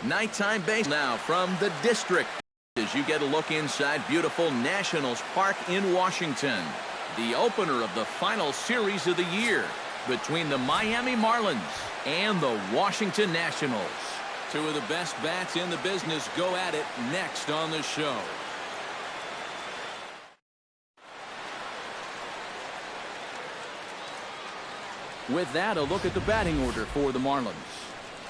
Nighttime base now from the district as you get a look inside beautiful Nationals Park in Washington. The opener of the final series of the year between the Miami Marlins and the Washington Nationals. Two of the best bats in the business go at it next on the show. With that, a look at the batting order for the Marlins.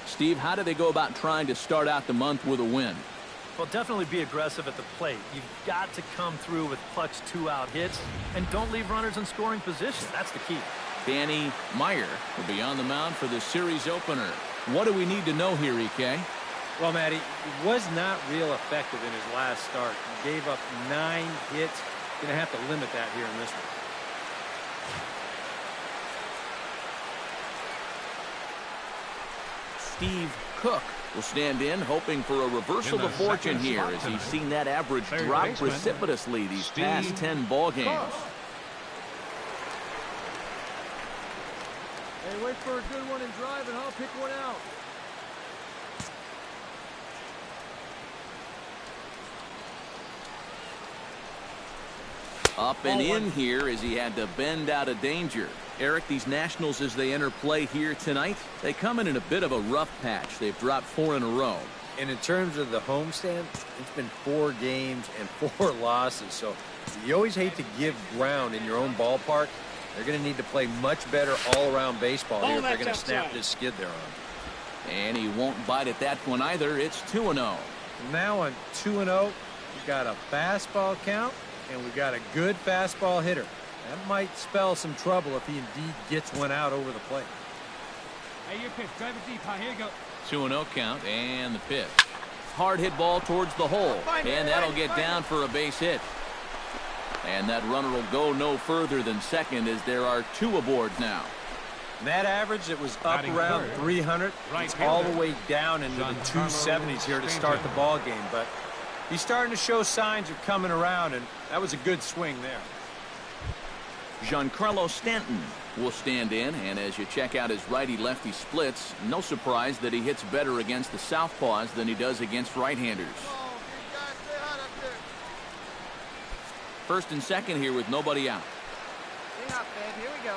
Steve, how do they go about trying to start out the month with a win? Well, definitely be aggressive at the plate. You've got to come through with clutch two-out hits and don't leave runners in scoring position. That's the key. Danny Meyer will be on the mound for the series opener. What do we need to know here, EK? Well, Matty, he was not real effective in his last start. He gave up 9 hits. Going to have to limit that here in this one. Steve Cook will stand in, hoping for a reversal of fortune here as he's seen that average drop precipitously these past 10 ball games. Hey, wait for a good one and drive, and I'll pick one out. Up and in here as he had to bend out of danger. Eric, these Nationals, as they enter play here tonight, they come in a bit of a rough patch. They've dropped 4 in a row. And in terms of the homestand, it's been 4 games and 4 losses. So you always hate to give ground in your own ballpark. They're going to need to play much better all-around baseball here if they're going to snap this skid they're on. And he won't bite at that one either. It's 2-0. Now on 2-0, we've got a fastball count, and we've got a good fastball hitter. That might spell some trouble if he indeed gets one out over the plate. Hey, your pitch. Drive it deep. Here you go. 2-0 count and the pitch. Hard hit ball towards the hole. And that'll get down for a base hit. And that runner will go no further than second as there are 2 aboard now. That average, it was up around 300. It's all the way down into the 270s here to start the ball game. But he's starting to show signs of coming around, and that was a good swing there. Giancarlo Stanton will stand in, and as you check out his righty-lefty splits, no surprise that he hits better against the southpaws than he does against right-handers. First and second here with nobody out. Stay hot, babe. Here we go.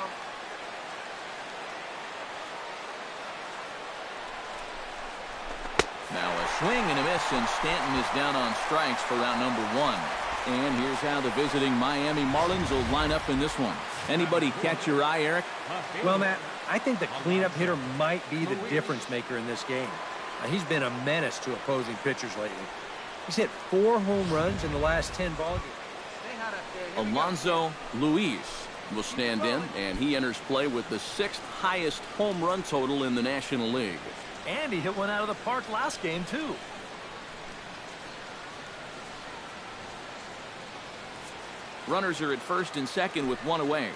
Now a swing and a miss, and Stanton is down on strikes for round number 1. And here's how the visiting Miami Marlins will line up in this one. Anybody catch your eye, Eric? Well, Matt, I think the cleanup hitter might be the difference maker in this game. He's been a menace to opposing pitchers lately. He's hit 4 home runs in the last 10 ball games. Alonzo Luis will stand in, and he enters play with the 6th highest home run total in the National League. And he hit one out of the park last game, too. Runners are at first and second with 1 away.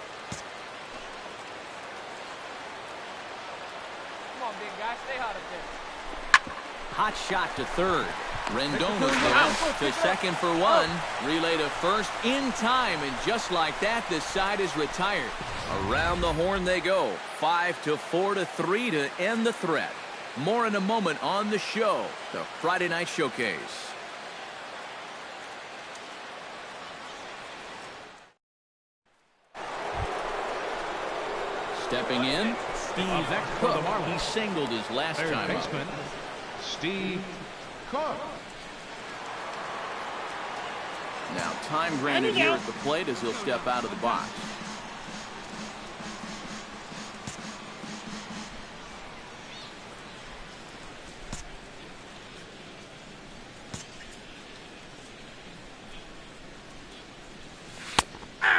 Come on, big guy. Stay hot up there. Hot shot to third. Rendon's down to second for 1. Relay to first in time, and just like that, this side is retired. Around the horn they go. 5-4-3 to end the threat. More in a moment on the show, the Friday Night Showcase. Stepping in, Steve Cook. He singled his last time up. Steve Cook. Now time granted here at the plate as he'll step out of the box.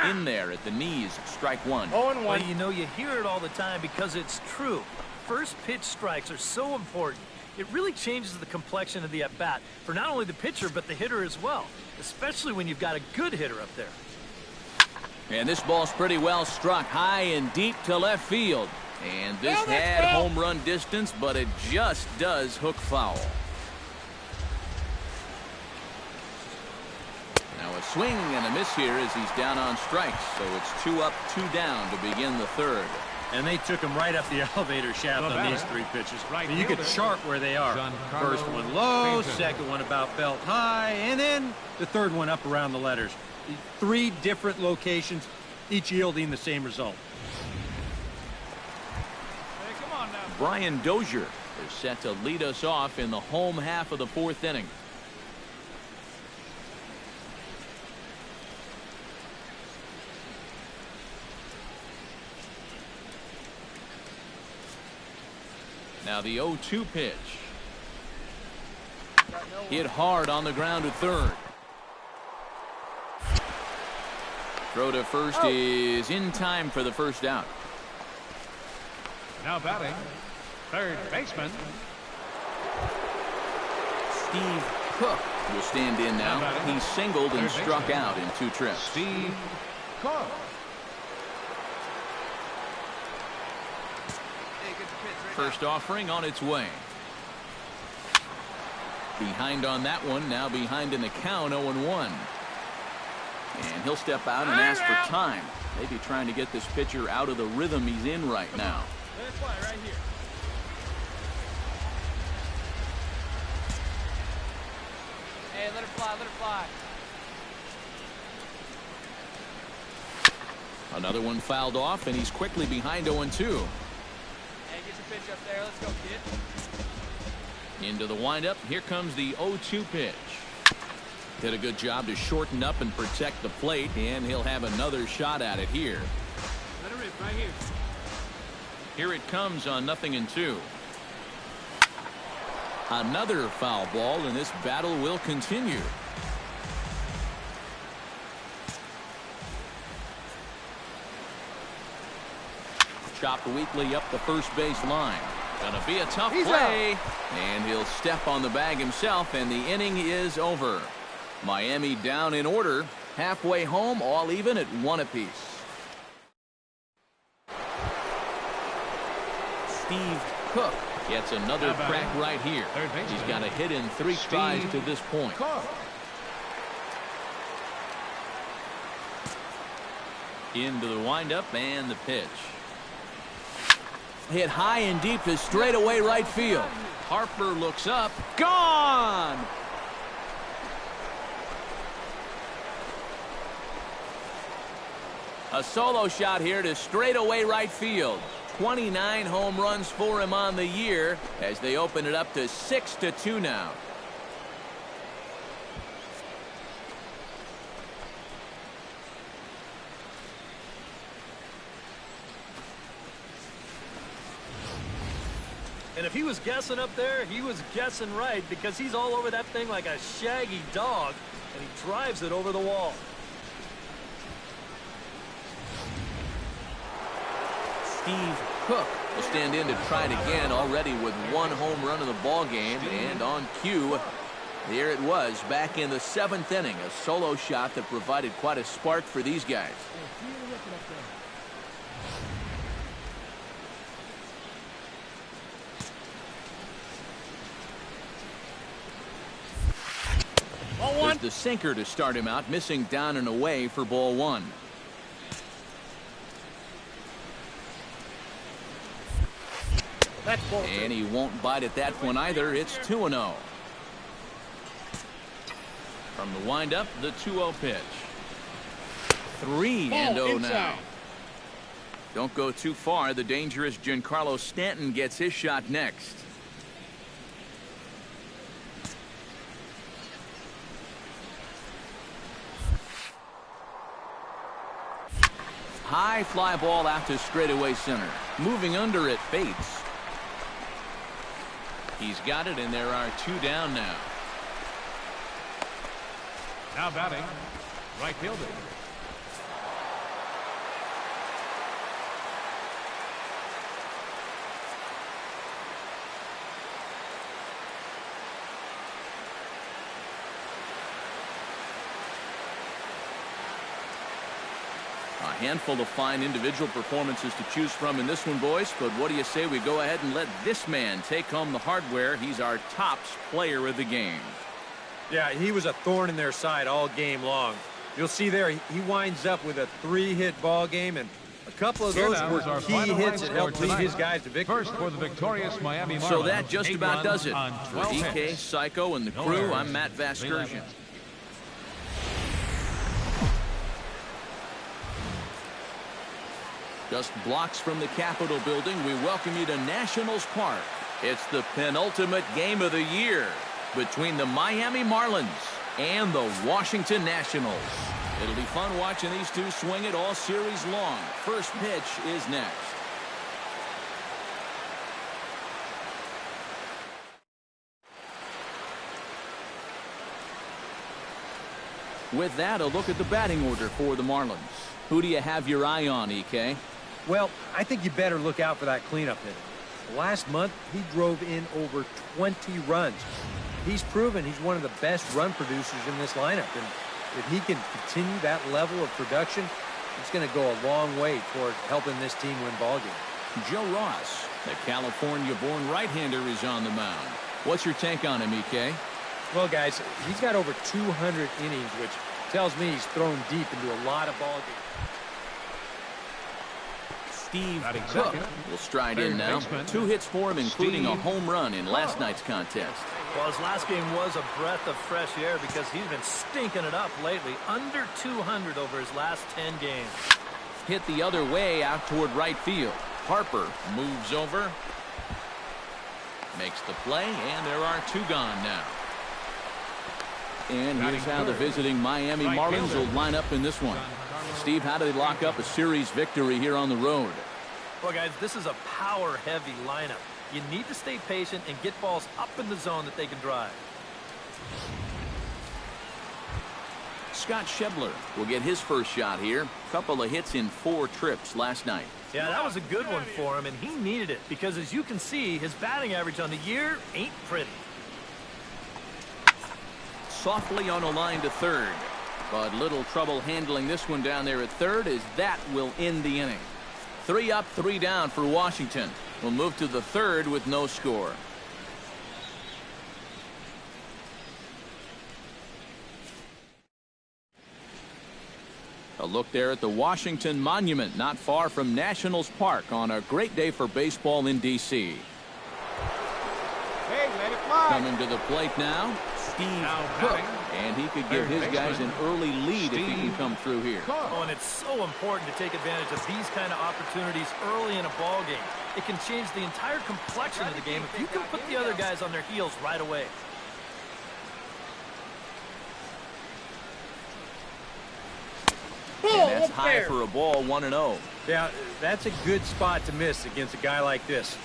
In there at the knees, strike 1. Well, you know, you hear it all the time because it's true. First pitch strikes are so important. It really changes the complexion of the at-bat for not only the pitcher but the hitter as well, especially when you've got a good hitter up there. And this ball's pretty well struck high and deep to left field. And this had home run distance, but it just does hook foul. Now a swing and a miss here as he's down on strikes. So it's 2 up, 2 down to begin the third. And they took him right up the elevator shaft on these 3 pitches. And you could chart where they are. First one low, second one about belt high, and then the third one up around the letters. 3 different locations, each yielding the same result. Hey, come on now. Brian Dozier is set to lead us off in the home half of the 4th inning. Now the 0-2 pitch. Hit hard on the ground to third. Throw to first is in time for the first out. Now batting, third baseman. Steve Cook will stand in now. He singled and struck out in 2 trips. Steve Cook. First offering on its way. Behind on that one, now behind in the count, 0-1. And he'll step out and ask for time. Maybe trying to get this pitcher out of the rhythm he's in right now. Let it fly right here. Hey, let it fly, let it fly. Another one fouled off, and he's quickly behind 0-2. Pitch up there. Let's go, kid. Into the windup. Here comes the 0-2 pitch. Did a good job to shorten up and protect the plate, and he'll have another shot at it here. Let it rip right here. Here it comes on 0-2. Another foul ball, and this battle will continue. Chopped weakly up the first base line. Gonna be a tough play. And he'll step on the bag himself, and the inning is over. Miami down in order. Halfway home, all even at 1 apiece. Steve Cook gets another crack right here. He's got a hit in 3 tries to this point. Into the windup and the pitch. Hit high and deep to straightaway right field. Harper looks up. Gone! A solo shot here to straightaway right field. 29 home runs for him on the year as they open it up to 6-2 now. And if he was guessing up there, he was guessing right, because he's all over that thing like a shaggy dog, and he drives it over the wall. Steve Cook will stand in to try it again, already with 1 home run in the ball game, and on cue, there it was back in the 7th inning, a solo shot that provided quite a spark for these guys. There's the sinker to start him out, missing down and away for ball 1. And he won't bite at that one either. It's 2-0. From the windup, the 2-0 pitch. 3-0 now. Don't go too far. The dangerous Giancarlo Stanton gets his shot next. High fly ball out to straightaway center. Moving under it, Bates. He's got it, and there are 2 down now. Now batting, right fielder. A handful of fine individual performances to choose from in this one, boys. But what do you say we go ahead and let this man take home the hardware? He's our tops player of the game. Yeah, he was a thorn in their side all game long. You'll see there, he winds up with a 3-hit ball game, and A couple of Here those now were is our key final hits line that helped score lead his tonight. guys to victory. First for the victorious Miami Marlins. So that just 8 about does runs it. on For 12 EK, hits. Psycho, and the No crew, errors. I'm Matt Vasgersian. 11. Just blocks from the Capitol building, we welcome you to Nationals Park. It's the penultimate game of the year between the Miami Marlins and the Washington Nationals. It'll be fun watching these two swing it all series long. First pitch is next. With that, a look at the batting order for the Marlins. Who do you have your eye on, EK? Well, I think you better look out for that cleanup hitter. Last month, he drove in over 20 runs. He's proven he's one of the best run producers in this lineup. And if he can continue that level of production, it's going to go a long way toward helping this team win ball games. Joe Ross, the California-born right-hander, is on the mound. What's your take on him, EK? Well, guys, he's got over 200 innings, which tells me he's thrown deep into a lot of ball games. Steve Batting Cook second. will stride in Third now. baseman, 2 hits for him, including a Steve home run in last night's contest. Well, his last game was a breath of fresh air because he's been stinking it up lately. Under 200 over his last 10 games. Hit the other way out toward right field. Harper moves over, makes the play, and there are 2 gone now. And here's how the visiting Miami Marlins will line up in this one. Steve, how do they lock up a series victory here on the road? Well, guys, this is a power-heavy lineup. You need to stay patient and get balls up in the zone that they can drive. Scott Schebler will get his first shot here. Couple of hits in 4 trips last night. Yeah, that was a good one for him, and he needed it because, as you can see, his batting average on the year ain't pretty. Softly on a line to third, but little trouble handling this one down there at third, as that will end the inning. 3 up, 3 down for Washington. We'll move to the third with no score. A look there at the Washington Monument, not far from Nationals Park, on a great day for baseball in D.C. Hey, let it fly. Coming to the plate now, Steve Now Cook, batting, and he could give his third guys an baseman, early lead if he can Steve come through here. Oh, and it's so important to take advantage of these kind of opportunities early in a ball game. It can change the entire complexion of the game if you can put the other guys on their heels right away. And that's high for a ball, 1-0. Yeah, that's a good spot to miss against a guy like this.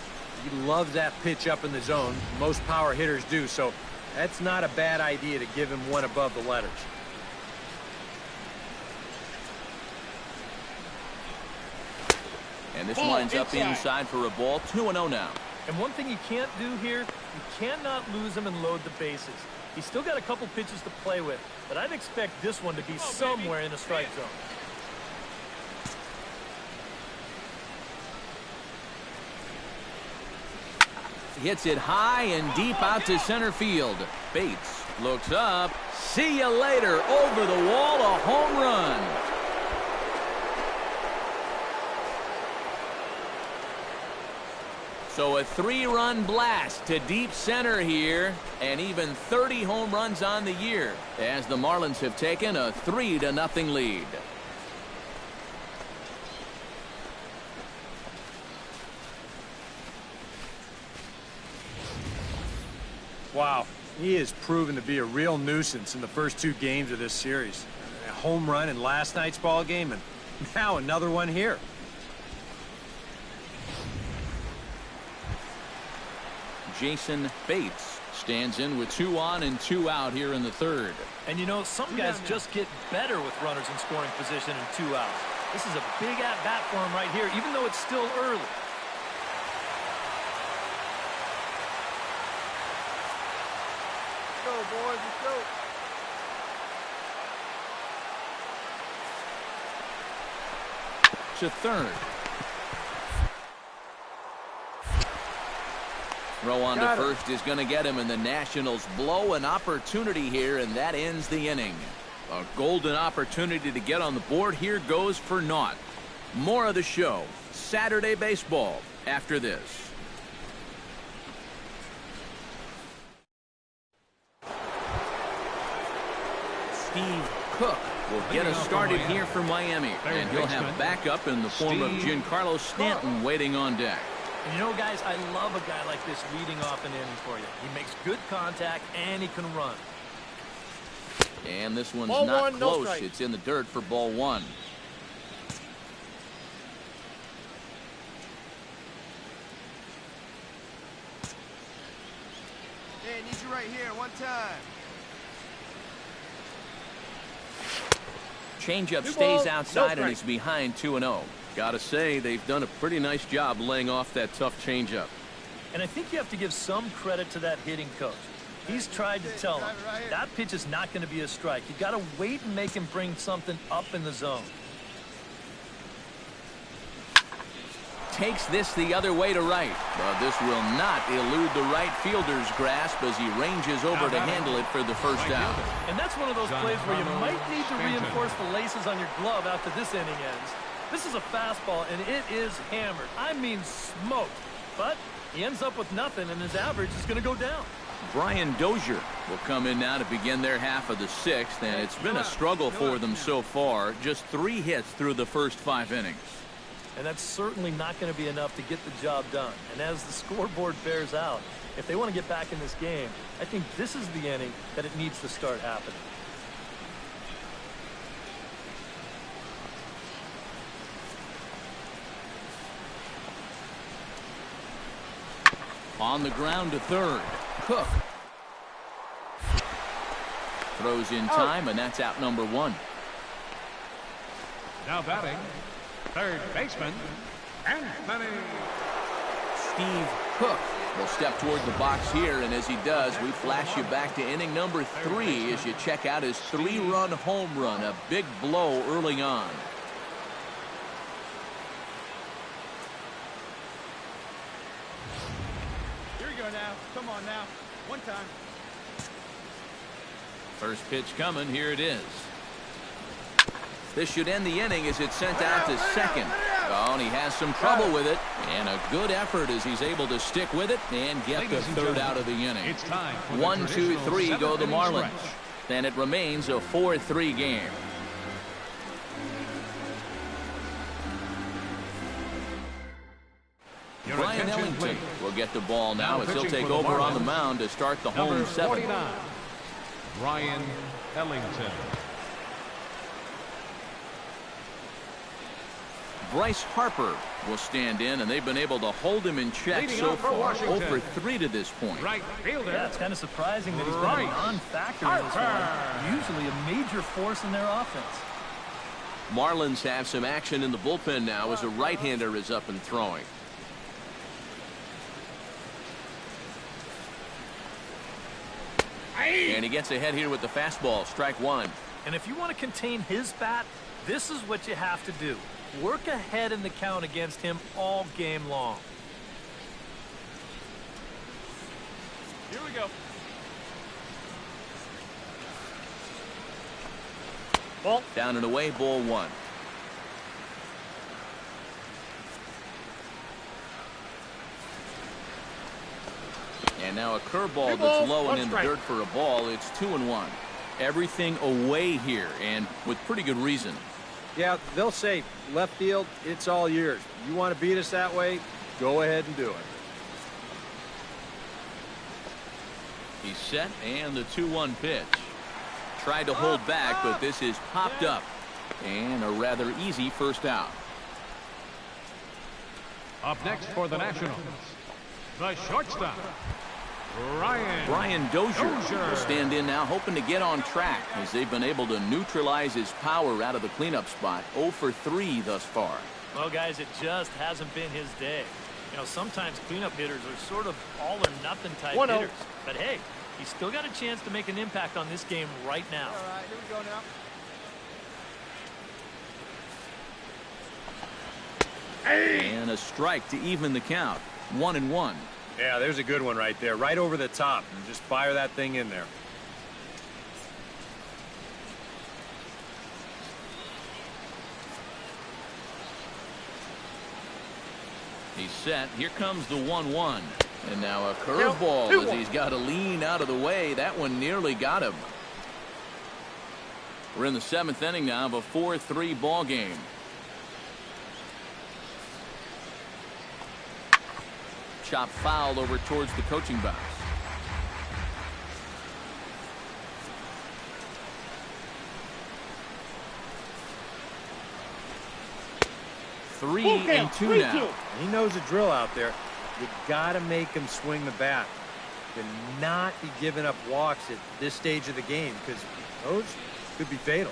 He loves that pitch up in the zone. Most power hitters do, so that's not a bad idea to give him one above the letters. And this winds up inside for a ball, 2-0 now. And one thing you can't do here, you cannot lose him and load the bases. He's still got a couple pitches to play with, but I'd expect this one to be somewhere in the strike zone. Hits it high and deep out to center field. Bates looks up. See you later. Over the wall, a home run. So a 3-run blast to deep center here, and even 30 home runs on the year as the Marlins have taken a 3-0 lead. Wow, he has proven to be a real nuisance in the first 2 games of this series. A home run in last night's ball game, and now another one here. Jason Bates stands in with 2 on and 2 out here in the third. And you know, some guys just get better with runners in scoring position and 2 outs. This is a big at-bat for him right here, even though it's still early. Let's go, boys. Let's go. To third. Throw on to first is going to get him, and the Nationals blow an opportunity here, and that ends the inning. A golden opportunity to get on the board here goes for naught. More of the show, Saturday Baseball, after this. Steve Cook will get us started here for Miami, and he'll have backup in the form of Giancarlo Stanton waiting on deck. And you know, guys, I love a guy like this leading off an inning for you. He makes good contact, and he can run. And this one's not close. It's in the dirt for ball one. Hey, need you right here, one time. Changeup stays outside and he's behind 2-0. Gotta say, they've done a pretty nice job laying off that tough changeup. And I think you have to give some credit to that hitting coach. He's tried to tell him that pitch is not going to be a strike. You got to wait and make him bring something up in the zone. Takes this the other way to right, but this will not elude the right fielder's grasp as he ranges over to handle it for the first out. And that's one of those plays where you might need to reinforce the laces on your glove after this inning ends. This is a fastball, and it is hammered. I mean smoked. But he ends up with nothing, and his average is going to go down. Brian Dozier will come in now to begin their half of the sixth, and it's been a struggle for them so far. Just 3 hits through the first 5 innings. And that's certainly not going to be enough to get the job done. And as the scoreboard bears out, if they want to get back in this game, I think this is the inning that it needs to start happening. On the ground to third. Cook throws in time, and that's out number 1. Now batting, third baseman, Anthony. Steve Cook will step toward the box here, and as he does, we flash you back to inning number 3 as you check out his 3-run home run, a big blow early on. Here we go now. Come on now. One time. First pitch coming. Here it is. This should end the inning as it's sent out to second. Oh, and he has some trouble with it. And a good effort as he's able to stick with it and get the third out of the inning. It's time for 1, 2, 3 go the Marlins. And it remains a 4-3 game. Brian Ellington will get the ball now as he'll take over on the mound to start the home 7th. Brian Ellington. Bryce Harper will stand in, and they've been able to hold him in check so far. 0-for-3 to this point. Right fielder. Yeah, it's kind of surprising that he's been a non-factor in this one. Usually a major force in their offense. Marlins have some action in the bullpen now as a right-hander is up and throwing. And he gets ahead here with the fastball, strike 1. And if you want to contain his bat, this is what you have to do. Work ahead in the count against him all game long. Here we go. Ball. Down and away, ball 1. And now a curveball that's low and in the dirt for a ball. It's 2-1. Everything away here, and with pretty good reason. Yeah, they'll say, left field, it's all yours. You want to beat us that way? Go ahead and do it. He's set, and the 2-1 pitch. Tried to hold back, but this is popped up. And a rather easy first out. Up next for the Nationals, the shortstop, Brian Dozier will stand in now, hoping to get on track as they've been able to neutralize his power out of the cleanup spot. 0-for-3 thus far. Well, guys, it just hasn't been his day. You know, sometimes cleanup hitters are sort of all-or-nothing type hitters. But, hey, he's still got a chance to make an impact on this game right now. All right, here we go now. And a strike to even the count. 1-1. Yeah, there's a good one right there. Right over the top. And just fire that thing in there. He's set. Here comes the 1-1. And now a curveball as he's got to lean out of the way. That one nearly got him. We're in the 7th inning now of a 4-3 ball game. Chop foul over towards the coaching box. Three and two now. He knows the drill out there. You got to make him swing the bat. To not be giving up walks at this stage of the game, because those could be fatal.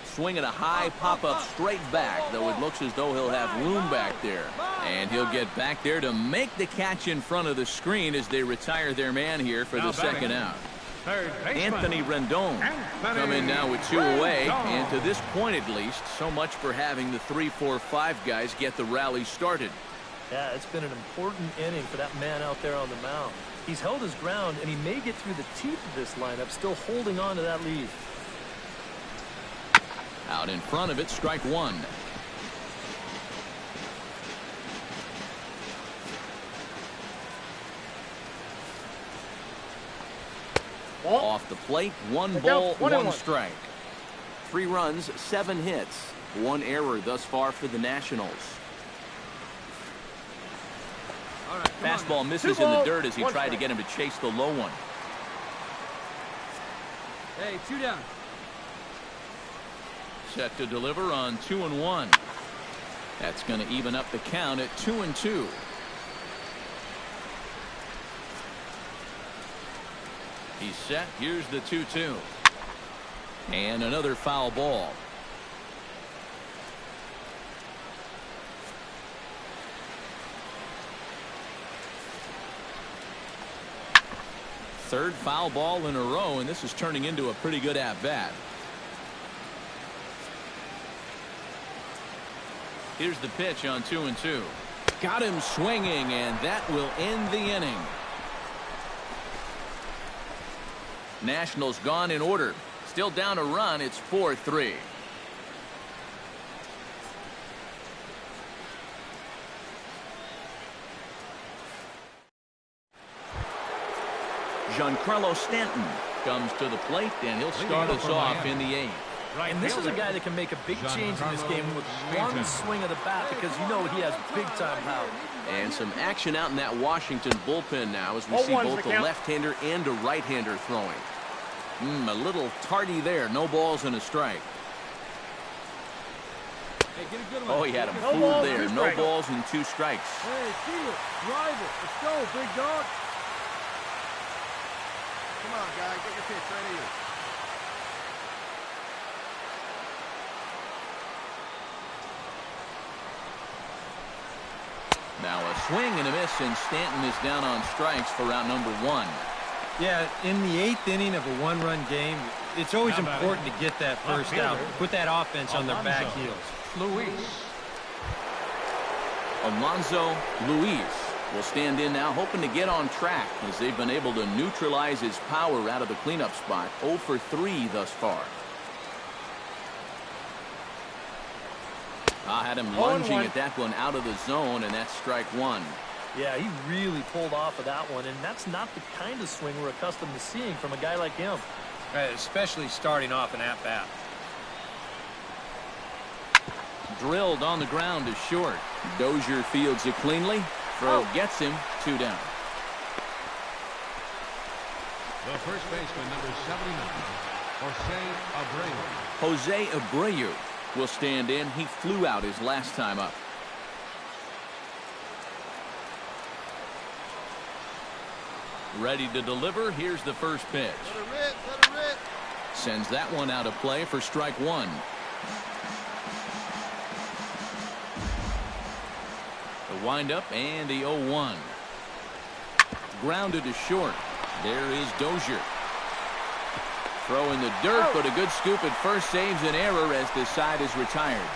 Swinging a high pop-up straight back, though it looks as though he'll have room back there. And he'll get back there to make the catch in front of the screen as they retire their man here for the second out. Anthony Rendon coming now with 2 away, and to this point at least, so much for having the 3-4-5 guys get the rally started. Yeah, it's been an important inning for that man out there on the mound. He's held his ground, and he may get through the teeth of this lineup, still holding on to that lead. Out in front of it, strike one. Off the plate, 1 ball, 1 strike. 3 runs, 7 hits. 1 error thus far for the Nationals. Fastball misses in the dirt as he tried to get him to chase the low one. Hey, 2 down. Set to deliver on 2-1. That's going to even up the count at 2-2. He's set. Here's the 2-2. And another foul ball. Third foul ball in a row, and this is turning into a pretty good at-bat. Here's the pitch on 2-2. Got him swinging, and that will end the inning. Nationals gone in order. Still down a run. It's 4-3. Giancarlo Stanton comes to the plate, and he'll start us off in the 8th. And this is a guy that can make a big change in this game with one swing of the bat, because you know he has big-time power. And some action out in that Washington bullpen now as we see both a left-hander and a right-hander throwing. A little tardy there. No balls and a strike. Hey, get a good one. Oh, he had him fooled there. No balls and 2 strikes. Hey, see it. Drive it. Let's go, big dog. Come on, guy. Get your pitch right here. Now a swing and a miss, and Stanton is down on strikes for round number 1. Yeah, in the 8th inning of a 1-run game, it's always important to get that first out. Put that offense on their back heels. Alonso Luis will stand in now, hoping to get on track as they've been able to neutralize his power out of the cleanup spot. 0 for 3 thus far. I had him lunging at that one out of the zone, and that's strike 1. Yeah, he really pulled off of that one, and that's not the kind of swing we're accustomed to seeing from a guy like him. Especially starting off an at-bat. Drilled on the ground is short. Dozier fields it cleanly. Throw gets him. 2 down. The first baseman, number 79, Jose Abreu will stand in. He flew out his last time up. Ready to deliver. Here's the first pitch. Let her rip, let her rip. Sends that one out of play for strike 1. The windup and the 0-1. Grounded to short. There is Dozier. Throw in the dirt, but a good scoop at first saves an error as the side is retired.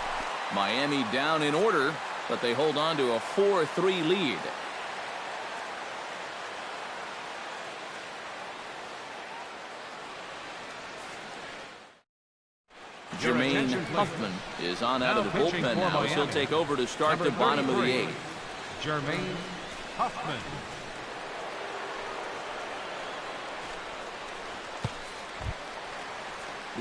Miami down in order, but they hold on to a 4-3 lead. Jermaine Huffman is on out of the bullpen now, as he'll take over to start the bottom of the 8th. Jermaine Huffman.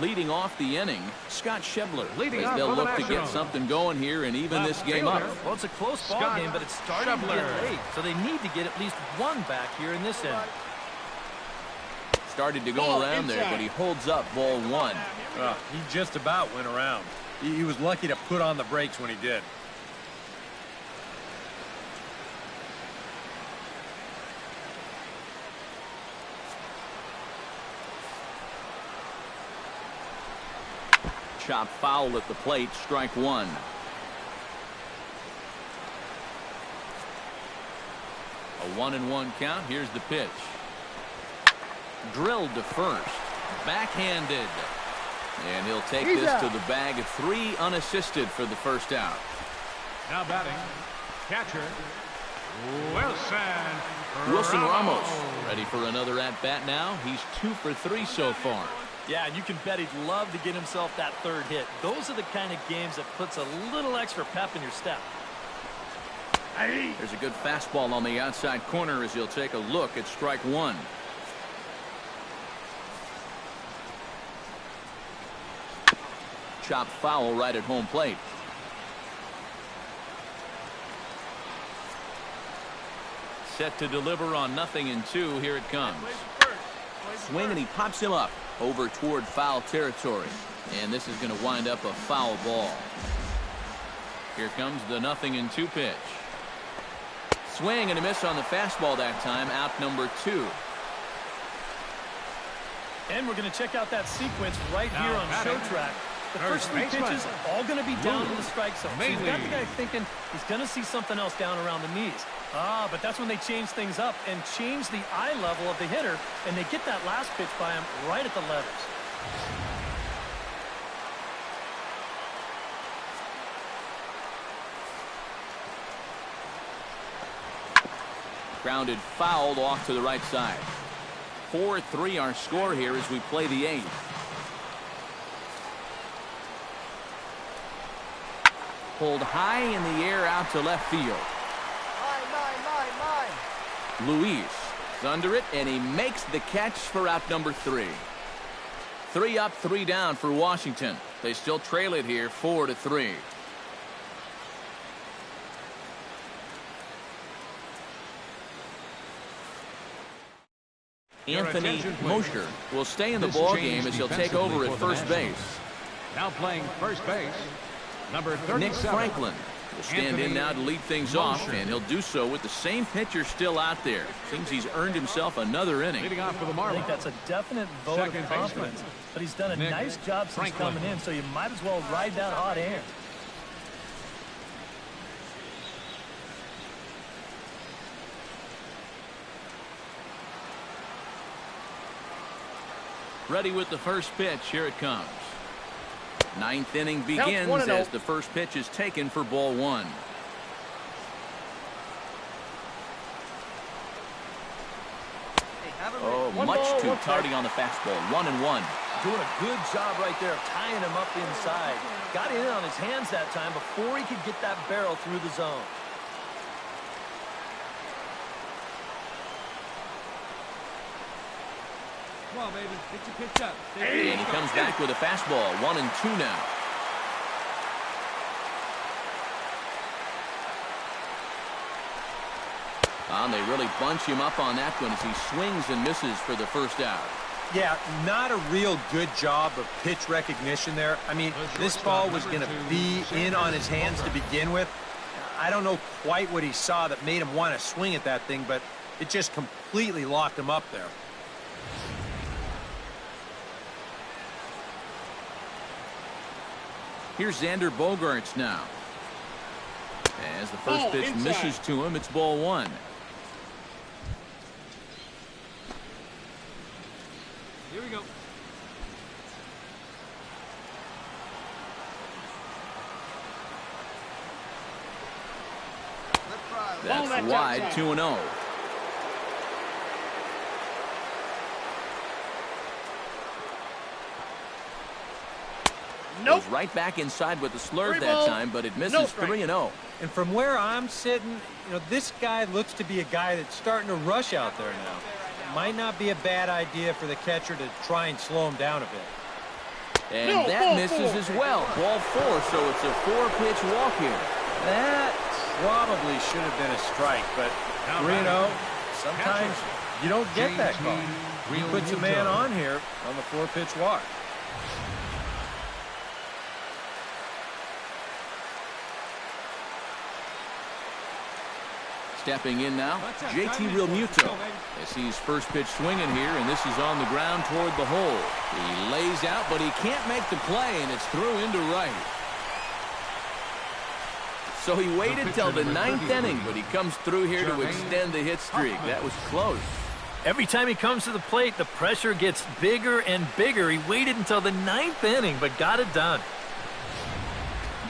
Leading off the inning, Scott Schebler, Leading as off they'll for the look to get Nationals. something going here and even this game up. Well, it's a close ball Scott game, but it's starting to Schebler. get late, so they need to get at least one back here in this inning. Started to go around there, but he holds up ball 1. He just about went around. He was lucky to put on the brakes when he did. Chop foul at the plate, strike 1. A 1-1 count. Here's the pitch. Drilled to first. Backhanded. And he'll take this to the bag of 3 unassisted for the first out. Now batting, catcher, Wilson Ramos ready for another at-bat now. He's 2 for 3 so far. Yeah, and you can bet he'd love to get himself that 3rd hit. Those are the kind of games that puts a little extra pep in your step. There's a good fastball on the outside corner as he'll take a look at strike 1. Chop foul right at home plate. Set to deliver on 0-2. Here it comes. Swing, and he pops him up over toward foul territory. And this is going to wind up a foul ball. Here comes the 0-2 pitch. Swing and a miss on the fastball that time. Out number 2. And we're going to check out that sequence right here on Show Track. The first 3 pitches all going to be down in the strike zone. So you've got the guy thinking he's going to see something else down around the knees. But that's when they change things up and change the eye level of the hitter, and they get that last pitch by him right at the letters. Grounded fouled off to the right side. 4-3 our score here as we play the 8th. Pulled high in the air out to left field. Luis is under it, and he makes the catch for out number 3. 3 up, 3 down for Washington. They still trail it here 4-3. Anthony Mosher will stay in the ball game as he'll take over at first base. Now playing first base, number 37. Nick Franklin will stand in now to lead things off, and he'll do so with the same pitcher still out there. Seems he's earned himself another inning. Leading off for the I Marlins. think that's a definite vote Second of confidence. baseman. But he's done a Nick nice job since Franklin. coming in, so you might as well ride that hot air. Ready with the first pitch. Here it comes. 9th inning begins as the first pitch is taken for ball 1. Oh, much too tardy on the fastball. 1-1. Doing a good job right there of tying him up inside. Got in on his hands that time before he could get that barrel through the zone. Come on, baby. Get your pitch up. And he comes back with a fastball. 1-2 now. And they really bunch him up on that one as he swings and misses for the first out. Yeah, not a real good job of pitch recognition there. I mean, this ball was going to be in on his hands to begin with. I don't know quite what he saw that made him want to swing at that thing, but it just completely locked him up there. Here's Xander Bogaerts now. As the first pitch misses to him, it's ball 1. Here we go. That's wide, 2-0. Goes right back inside with the slurve that time, but it misses 3-0. And from where I'm sitting, this guy looks to be a guy that's starting to rush out there now. It might not be a bad idea for the catcher to try and slow him down a bit. And that misses as well. Ball 4, so it's a 4-pitch walk here. That probably should have been a strike, but 3-0, sometimes you don't get that call. He puts a man on here on the 4-pitch walk. Stepping in now, JT Realmuto. As he's first pitch swinging here, and this is on the ground toward the hole. He lays out, but he can't make the play, and it's through into right. So he waited till the 9th inning, but he comes through here to extend the hit streak. That was close. Every time he comes to the plate, the pressure gets bigger and bigger. He waited until the 9th inning, but got it done.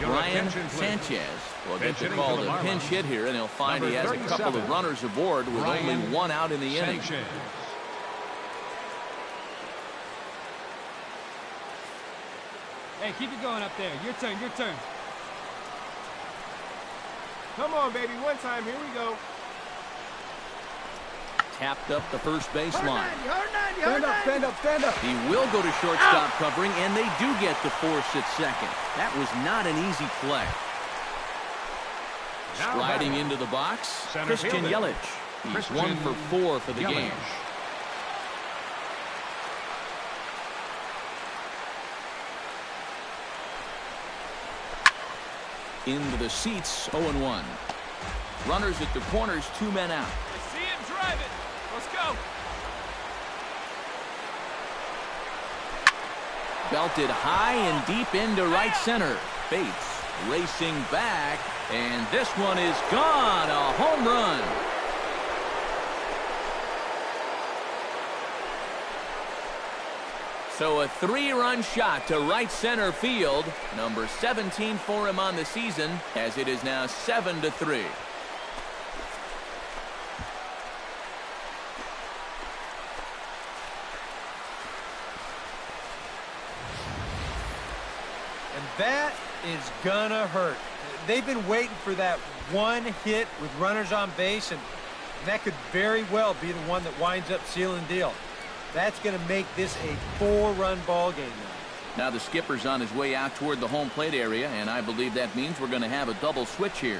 Ryan Sanchez will get the call to pinch hit here, and he'll find he has a couple of runners aboard with only 1 out in the inning. Hey, keep it going up there. Your turn, your turn. Come on, baby. One time. Here we go. Tapped up the first baseline. Stand up, stand up, stand up. He will go to shortstop covering, and they do get the force at second. That was not an easy play. Striding into the box, Christian Yelich. He's 1 for 4 for the game. Into the seats, 0-1. Runners at the corners, 2 men out. I see him driving. Let's go. Belted high and deep into right center. Bates racing back, and this one is gone. A home run. So a 3-run shot to right center field. Number 17 for him on the season, as it is now 7-3. And that is gonna hurt. They've been waiting for that one hit with runners on base, and that could very well be the one that winds up sealing the deal. That's going to make this a 4-run ball game now. Now the skipper's on his way out toward the home plate area, and I believe that means we're going to have a double switch here.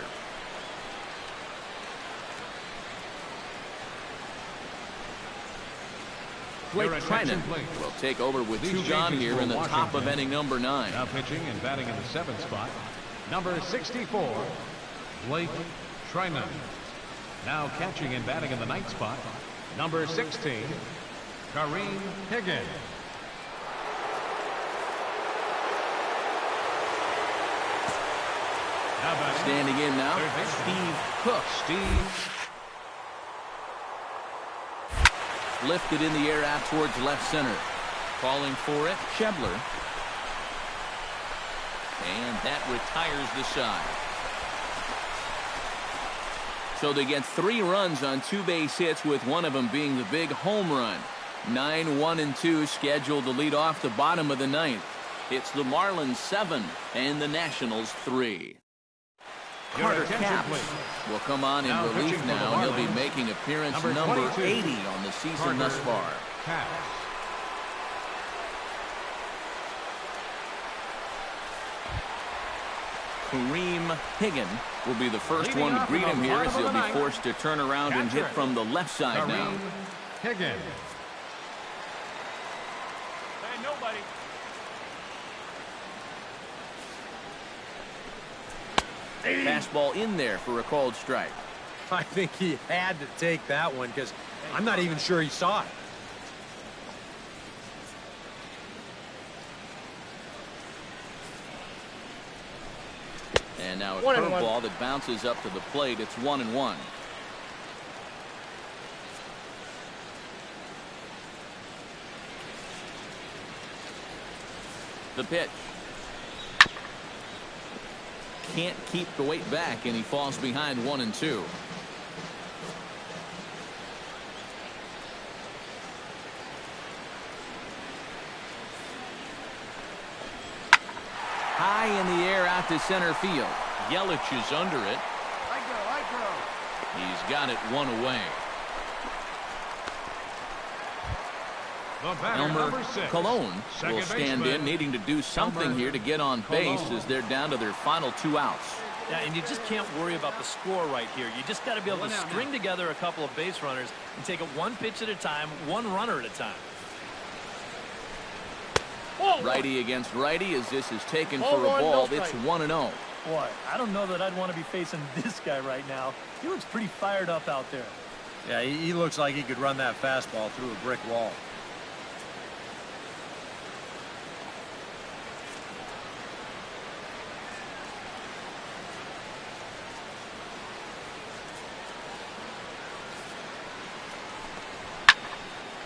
Blake Trinan will take over with 2 gone here in the top of inning number 9. Now pitching and batting in the 7th spot, number 64, Blake Trinan. Now catching and batting in the 9th spot, number 16, Kareem Higgins. Standing in now, Steve Cook. Lifted in the air out towards left center. Calling for it, Schebler. And that retires the side. So they get 3 runs on 2 base hits, with one of them being the big home run. 9-1-2 scheduled to lead off the bottom of the 9th. It's the Marlins 7 and the Nationals 3. Carter Capps will come on in relief now. He'll be making appearance number 80 on the season thus far. Kareem Higgins will be the first one to greet him here, as he'll be forced to turn around and hit from the left side now. Higgins. Hey, nobody. Fastball in there for a called strike. I think he had to take that one, because I'm not even sure he saw it. And now a curveball that bounces up to the plate. It's 1-1. The pitch. Can't keep the weight back, and he falls behind 1-2. High in the air out to center field. Yelich is under it. I go. He's got it one away. Elmer Colon will stand in, needing to do something here to get on base as they're down to their final 2 outs. Yeah, and you just can't worry about the score right here. You just got to be able to string together a couple of base runners and take it one pitch at a time, one runner at a time. Righty against righty as this is taken for a ball. It's 1-0. Boy, I don't know that I'd want to be facing this guy right now. He looks pretty fired up out there. Yeah, he looks like he could run that fastball through a brick wall.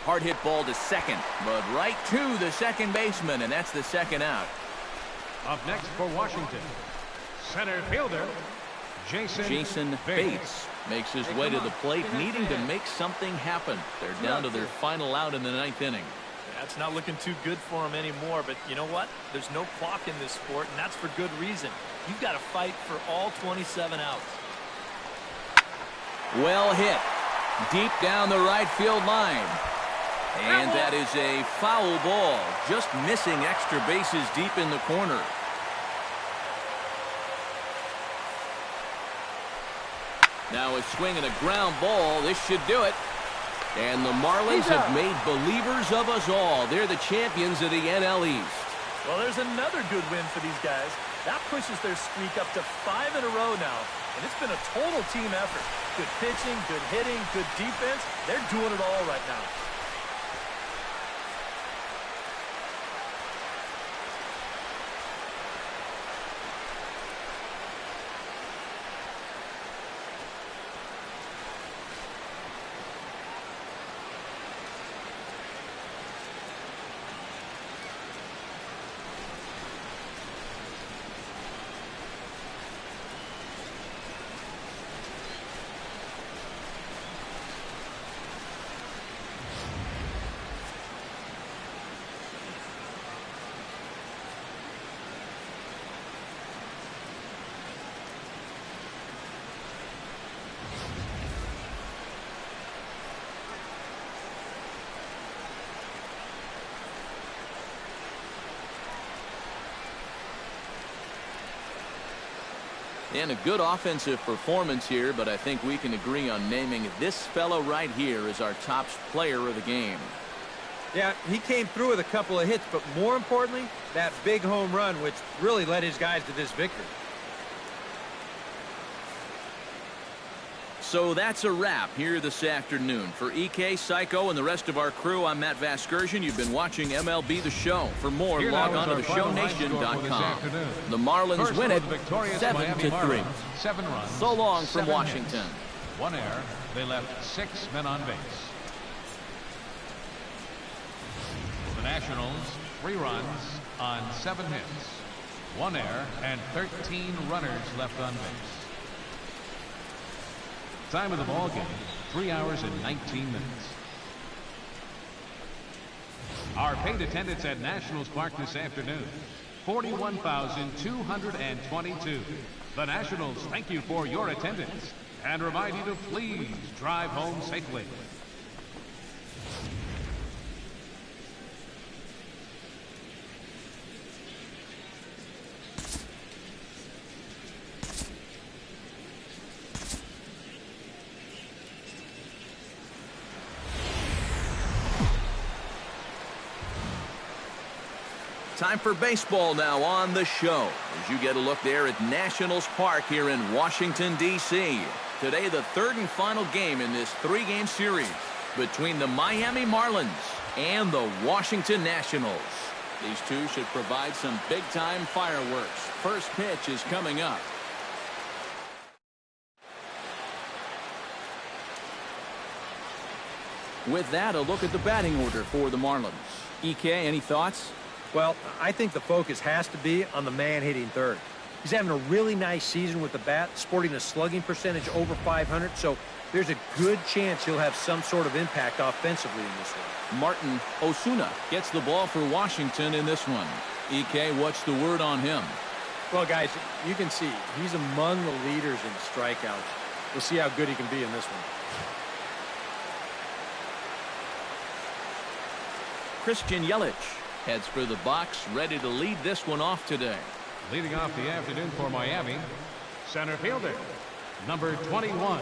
Hard hit ball to second, but right to the second baseman, and that's the second out. Up next for Washington, center fielder Jason Bates makes his way to the plate, needing to make something happen. They're down to their final out in the 9th inning. That's not looking too good for him anymore, but you know what? There's no clock in this sport, and that's for good reason. You've got to fight for all 27 outs. Well hit. Deep down the right field line. And that is a foul ball, just missing extra bases deep in the corner. Now a swing and a ground ball. This should do it. And the Marlins have made believers of us all. They're the champions of the NL East. Well, there's another good win for these guys. That pushes their streak up to 5 in a row now. And it's been a total team effort. Good pitching, good hitting, good defense. They're doing it all right now. And a good offensive performance here, but I think we can agree on naming this fellow right here as our top player of the game. Yeah, he came through with a couple of hits, but more importantly, that big home run, which really led his guys to this victory. So that's a wrap here this afternoon. For EK, Psycho, and the rest of our crew, I'm Matt Vasgersian. You've been watching MLB The Show. For more, log on to theshownation.com. The Marlins win it 7-3. 7 runs. So long from 7 Washington. hits, 1 error. They left 6 men on base. For the Nationals, 3 runs on 7 hits, 1 error, and 13 runners left on base. Time of the ball game, 3 hours and 19 minutes. Our paid attendance at Nationals Park this afternoon, 41,222. The Nationals thank you for your attendance and remind you to please drive home safely. Time for baseball now on the show, as you get a look there at Nationals Park here in Washington, D.C. Today, the 3rd and final game in this 3-game series between the Miami Marlins and the Washington Nationals. These two should provide some big-time fireworks. First pitch is coming up. With that, a look at the batting order for the Marlins. EK, any thoughts? Well, I think the focus has to be on the man hitting third. He's having a really nice season with the bat, sporting a slugging percentage over 500, so there's a good chance he'll have some sort of impact offensively in this one. Martin Osuna gets the ball for Washington in this one. EK, what's the word on him? Well, guys, you can see he's among the leaders in strikeouts. We'll see how good he can be in this one. Christian Yelich heads for the box, ready to lead this one off today. Leading off the afternoon for Miami, center fielder, number 21.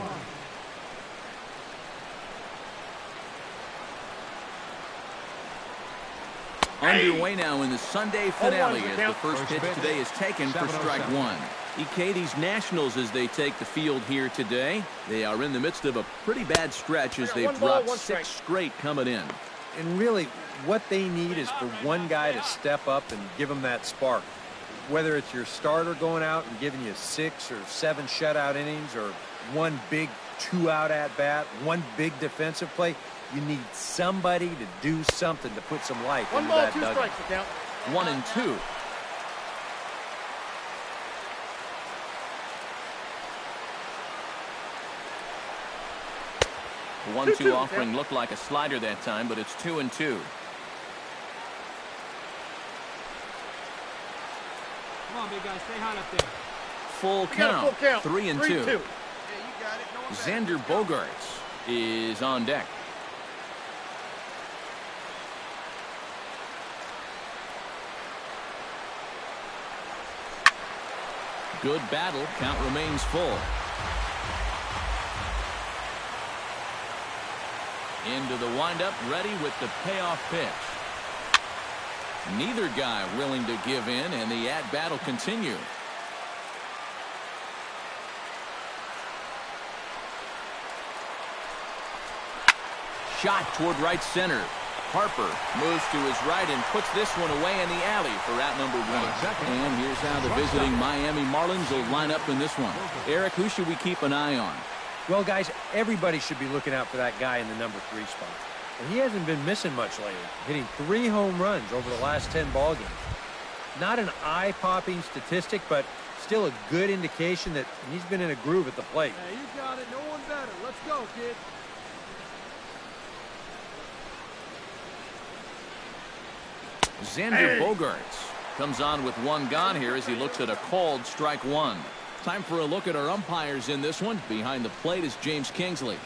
Underway now in the Sunday finale as the first pitch today is taken for strike one. EK, these Nationals, as they take the field here today, they are in the midst of a pretty bad stretch as they've dropped 6 straight coming in. And really, what they need is for one guy to step up and give them that spark. Whether it's your starter going out and giving you 6 or 7 shutout innings, or one big 2-out at-bat, one big defensive play, you need somebody to do something to put some life into that dugout. 1 and 2. The 1-2 offering looked like a slider that time, but it's 2 and 2. Come on, big guy, stay hot up there. Full count. 3 and 2. Xander Bogaerts is on deck. Good battle. Count remains full. Into the windup, ready with the payoff pitch. Neither guy willing to give in, and the at-bat will continue. Shot toward right center. Harper moves to his right and puts this one away in the alley for out number 1. And here's how the visiting Miami Marlins will line up in this one. Eric, who should we keep an eye on? Well, guys, everybody should be looking out for that guy in the number 3 spot. And he hasn't been missing much lately, hitting 3 home runs over the last 10 ball games. Not an eye-popping statistic, but still a good indication that he's been in a groove at the plate. Hey, you got it. No one better. Let's go, kid. Xander Bogaerts comes on with 1 gone here as he looks at a called strike 1. Time for a look at our umpires in this one. Behind the plate is James Kingsley.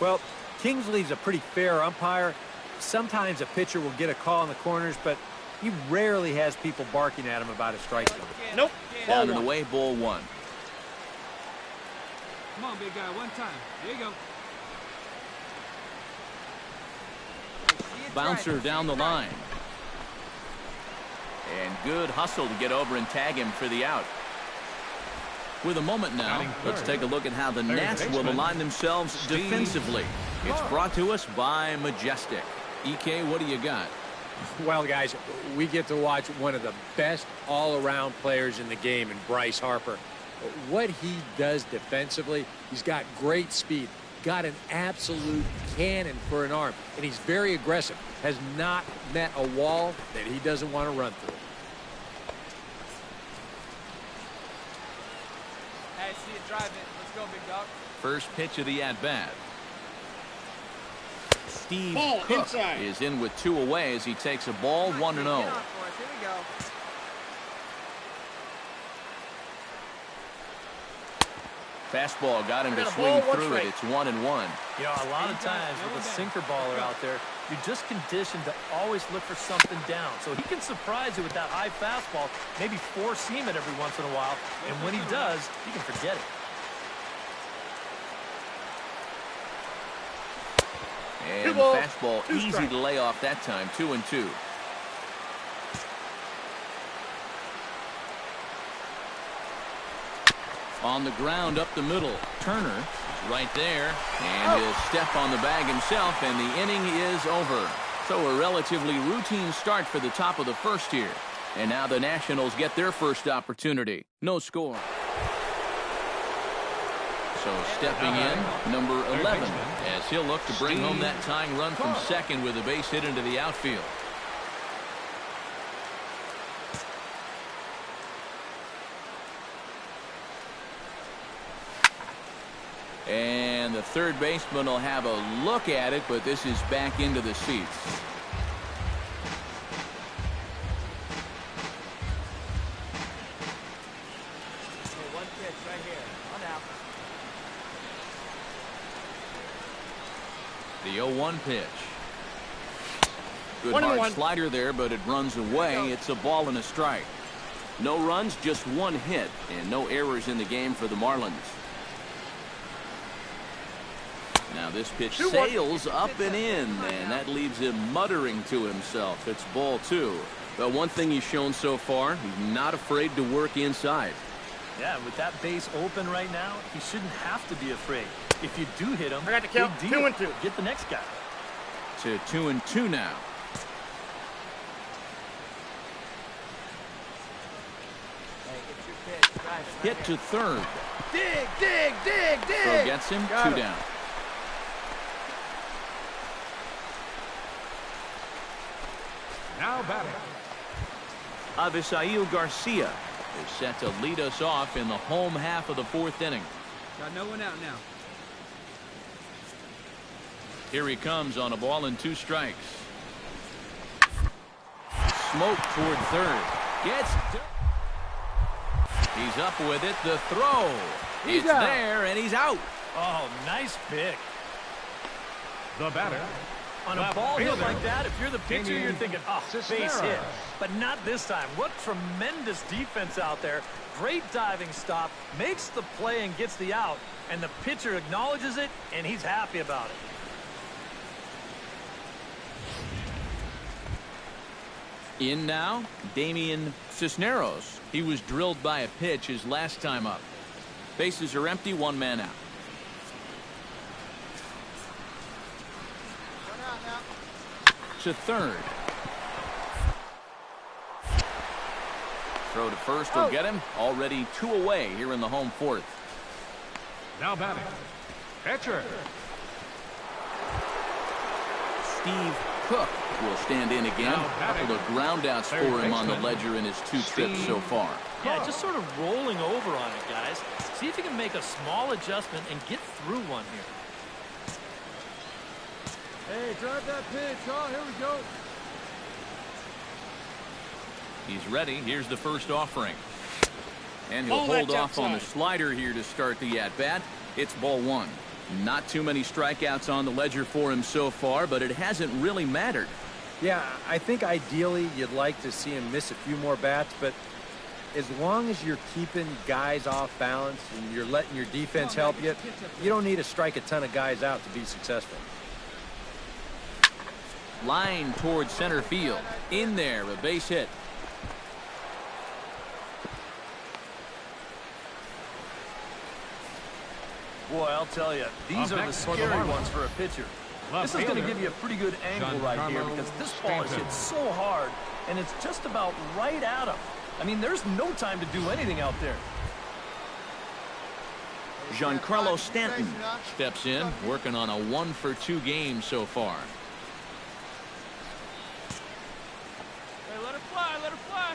Well, Kingsley's a pretty fair umpire. Sometimes a pitcher will get a call in the corners, but he rarely has people barking at him about a strike zone. Nope. Down and away, ball 1. Come on, big guy, one time. There you go. Bouncer down the line. And good hustle to get over and tag him for the out. With a moment now, let's take a look at how the Nats will align themselves defensively. It's brought to us by Majestic. EK, what do you got? Well, guys, we get to watch one of the best all-around players in the game in Bryce Harper. What he does defensively, he's got great speed, got an absolute cannon for an arm, and he's very aggressive. Has not met a wall that he doesn't want to run through. Hey, see you drive it. Let's go, big dog. First pitch of the at-bat. Steve Cook inside. is in with 2 away as he takes a ball 1-0. Here we go. Fastball got him to swing through it. It's 1-1. You know, a lot of times with a sinker baller out there, you're just conditioned to always look for something down. So he can surprise you with that high fastball, maybe four-seam it every once in a while. And when he does, you can forget it. And the fastball easy to lay off that time. 2-2. On the ground up the middle. Turner is right there. And he'll step on the bag himself, and the inning is over. So a relatively routine start for the top of the first here. And now the Nationals get their first opportunity. No score. So stepping in, number 11, as he'll look to bring home that tying run from second with a base hit into the outfield. And the third baseman will have a look at it, but this is back into the seats. The 0-1 pitch. Good hard slider there, but it runs away. It's a ball and a strike. No runs, just one hit, and no errors in the game for the Marlins. Now this pitch sails up and in, and that leaves him muttering to himself. It's ball 2. But one thing he's shown so far, he's not afraid to work inside. Yeah, with that base open right now, he shouldn't have to be afraid. If you do hit him, I got to count. big deal. 2-2. Get the next guy. To 2-2 now. Hit to third. Dig, dig, dig, dig. Throw gets him. 2 down. Now batting. Avisail Garcia is set to lead us off in the home half of the 4th inning. Got no one out now. Here he comes on a ball and 2 strikes. Smoke toward third. Gets. He's up with it. The throw. It's there, and he's out. Oh, nice pick. The batter. On a ball hit like that, if you're the pitcher, you're thinking, oh, base hit. But not this time. What tremendous defense out there. Great diving stop. Makes the play and gets the out. And the pitcher acknowledges it, and he's happy about it. In now, Damian Cisneros. He was drilled by a pitch his last time up. Bases are empty, 1 man out. To third. Throw to first will get him. Already 2 away here in the home 4th. Now batting. Pitcher. Steve Cook will stand in again. A couple of ground outs for him on the ledger in his 2 trips so far. Yeah, just sort of rolling over on it, guys. See if you can make a small adjustment and get through one here. Hey, drive that pitch. Oh, here we go. He's ready. Here's the first offering. And he'll hold off on the slider here to start the at-bat. It's ball 1. Not too many strikeouts on the ledger for him so far, but it hasn't really mattered. Yeah, I think ideally you'd like to see him miss a few more bats, but as long as you're keeping guys off balance and you're letting your defense help you, you don't need to strike a ton of guys out to be successful. Line towards center field. In there, a base hit. Boy, I'll tell you, these are the scary ones for a pitcher. This is going to give you a pretty good angle right here because this ball is hit so hard, and it's just about right at him. I mean, there's no time to do anything out there. Giancarlo Stanton steps in, working on a 1-for-2 game so far. Hey, let her fly, let her fly.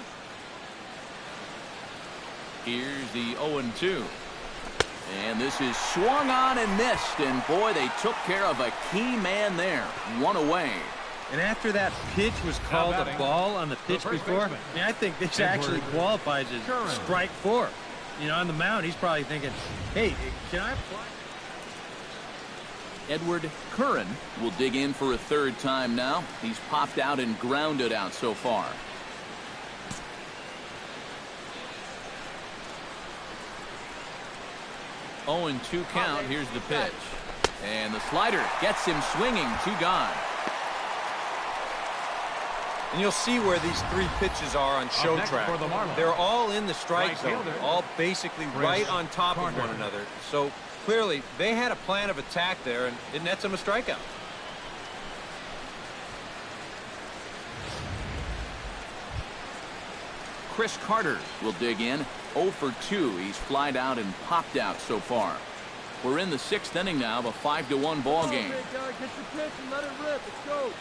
Here's the 0-2. And this is swung on and missed. And, boy, they took care of a key man there. 1 away. And after that pitch was called a ball on the pitch before, I think this actually qualifies as strike 4. You know, on the mound, he's probably thinking, hey, can I fly? Edward Curran will dig in for a 3rd time now. He's popped out and grounded out so far. Oh, and 2 count. Here's the pitch. And the slider gets him swinging. 2 gone. And you'll see where these 3 pitches are on show track. They're all in the strike zone, all basically right on top of one another. So clearly they had a plan of attack there, and it nets them a strikeout. Chris Carter will dig in. 0 for 2. He's flied out and popped out so far. We're in the 6th inning now of a 5-1 ball game. Get your pitch and let it rip. Let's go.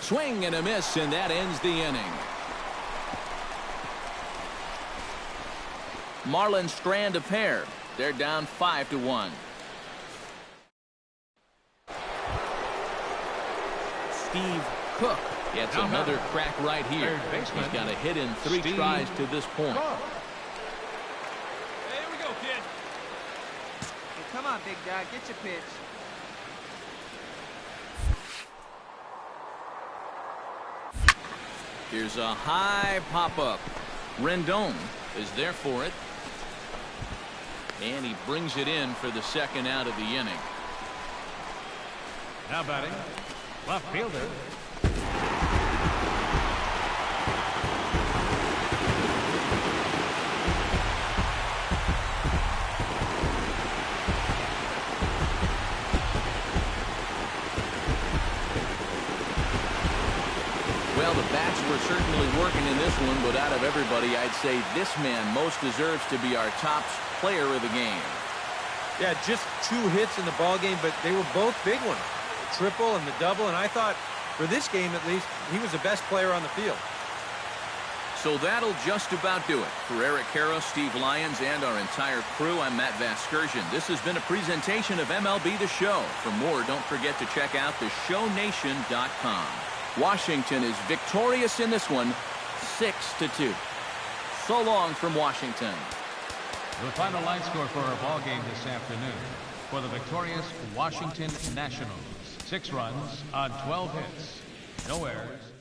Swing and a miss, and that ends the inning. Marlins strand a pair. They're down 5-1. Steve Cook gets another crack right here. He's got a hit in 3 tries to this point. Hey, here we go, kid. Come on, big guy. Get your pitch. Here's a high pop-up. Rendon is there for it. And he brings it in for the second out of the inning. Now batting, left fielder. Well, the bats were certainly working in this one, but out of everybody, I'd say this man most deserves to be our top player of the game. Yeah, just 2 hits in the ball game, but they were both big ones. The triple and the double, and I thought, for this game at least, he was the best player on the field. So that'll just about do it. For Eric Harrow, Steve Lyons, and our entire crew, I'm Matt Vasgersian. This has been a presentation of MLB The Show. For more, don't forget to check out theshownation.com. Washington is victorious in this one, 6-2. So long from Washington. The final line score for our ball game this afternoon. For the victorious Washington Nationals, 6 runs on 12 hits, no errors.